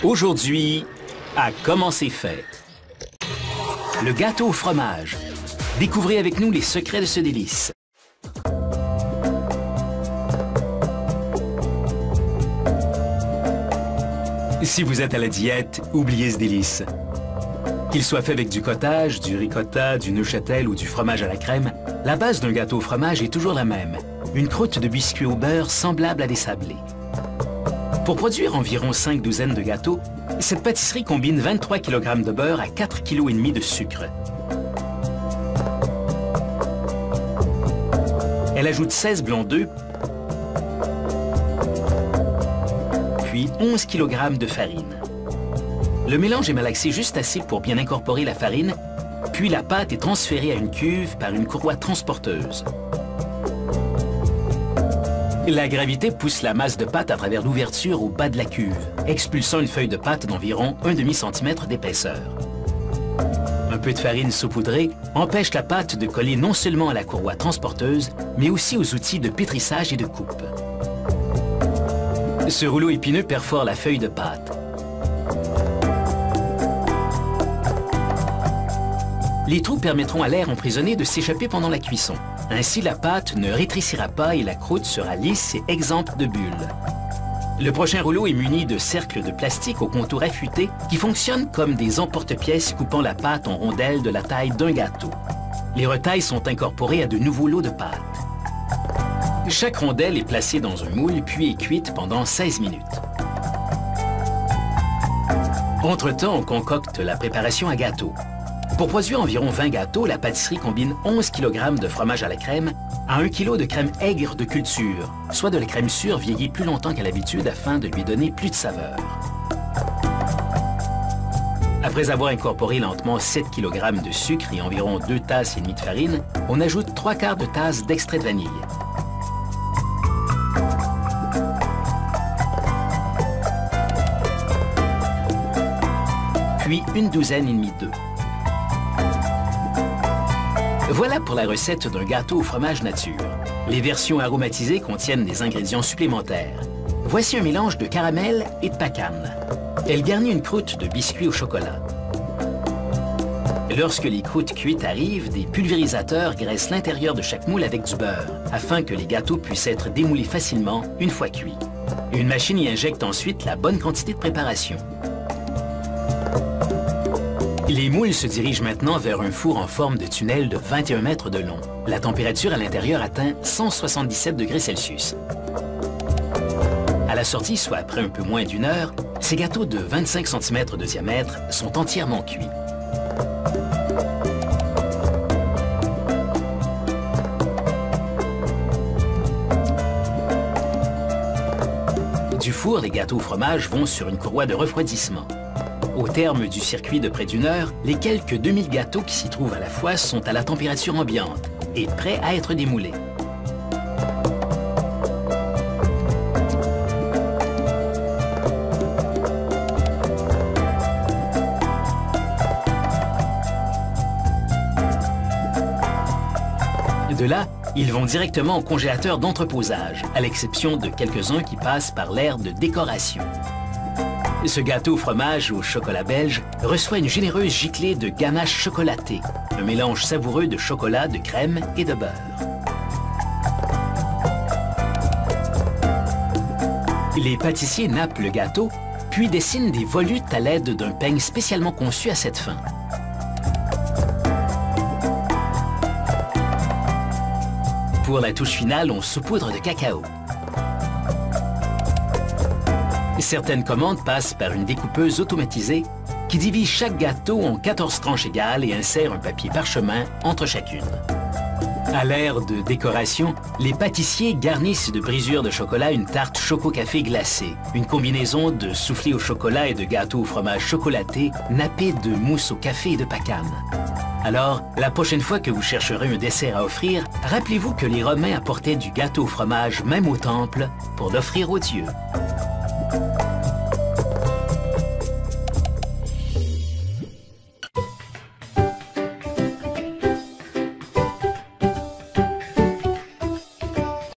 Aujourd'hui, à Comment c'est fait. Le gâteau au fromage. Découvrez avec nous les secrets de ce délice. Si vous êtes à la diète, oubliez ce délice. Qu'il soit fait avec du cottage, du ricotta, du Neuchâtel ou du fromage à la crème, la base d'un gâteau au fromage est toujours la même. Une croûte de biscuit au beurre semblable à des sablés. Pour produire environ 5 douzaines de gâteaux, cette pâtisserie combine 23 kg de beurre à 4,5 kg de sucre. Elle ajoute 16 blancs d'œufs, puis 11 kg de farine. Le mélange est malaxé juste assez pour bien incorporer la farine, puis la pâte est transférée à une cuve par une courroie transporteuse. La gravité pousse la masse de pâte à travers l'ouverture au bas de la cuve, expulsant une feuille de pâte d'environ 1/2 cm d'épaisseur. Un peu de farine saupoudrée empêche la pâte de coller non seulement à la courroie transporteuse, mais aussi aux outils de pétrissage et de coupe. Ce rouleau épineux perfore la feuille de pâte. Les trous permettront à l'air emprisonné de s'échapper pendant la cuisson. Ainsi, la pâte ne rétrécira pas et la croûte sera lisse et exempte de bulles. Le prochain rouleau est muni de cercles de plastique au contour affûté qui fonctionnent comme des emporte-pièces coupant la pâte en rondelles de la taille d'un gâteau. Les retailles sont incorporées à de nouveaux lots de pâte. Chaque rondelle est placée dans un moule puis est cuite pendant 16 minutes. Entre-temps, on concocte la préparation à gâteau. Pour produire environ 20 gâteaux, la pâtisserie combine 11 kg de fromage à la crème à 1 kg de crème aigre de culture, soit de la crème sûre vieillie plus longtemps qu'à l'habitude afin de lui donner plus de saveur. Après avoir incorporé lentement 7 kg de sucre et environ 2 tasses et demie de farine, on ajoute 3/4 de tasse d'extrait de vanille. Puis une douzaine et demie d'œufs. Voilà pour la recette d'un gâteau au fromage nature. Les versions aromatisées contiennent des ingrédients supplémentaires. Voici un mélange de caramel et de pacane. Elle garnit une croûte de biscuit au chocolat. Lorsque les croûtes cuites arrivent, des pulvérisateurs graissent l'intérieur de chaque moule avec du beurre, afin que les gâteaux puissent être démoulés facilement une fois cuits. Une machine y injecte ensuite la bonne quantité de préparation. Les moules se dirigent maintenant vers un four en forme de tunnel de 21 mètres de long. La température à l'intérieur atteint 177 degrés Celsius. À la sortie, soit après un peu moins d'1 heure, ces gâteaux de 25 cm de diamètre sont entièrement cuits. Du four, les gâteaux au fromage vont sur une courroie de refroidissement. Au terme du circuit de près d'1 heure, les quelques 2000 gâteaux qui s'y trouvent à la fois sont à la température ambiante et prêts à être démoulés. De là, ils vont directement au congélateur d'entreposage, à l'exception de quelques-uns qui passent par l'aire de décoration. Ce gâteau au fromage au chocolat belge reçoit une généreuse giclée de ganache chocolatée, un mélange savoureux de chocolat, de crème et de beurre. Les pâtissiers nappent le gâteau, puis dessinent des volutes à l'aide d'un peigne spécialement conçu à cette fin. Pour la touche finale, on saupoudre de cacao. Certaines commandes passent par une découpeuse automatisée qui divise chaque gâteau en 14 tranches égales et insère un papier parchemin entre chacune. À l'ère de décoration, les pâtissiers garnissent de brisures de chocolat une tarte choco-café glacée, une combinaison de soufflé au chocolat et de gâteau au fromage chocolaté nappé de mousse au café et de pacane. Alors, la prochaine fois que vous chercherez un dessert à offrir, rappelez-vous que les Romains apportaient du gâteau au fromage même au temple pour l'offrir aux dieux.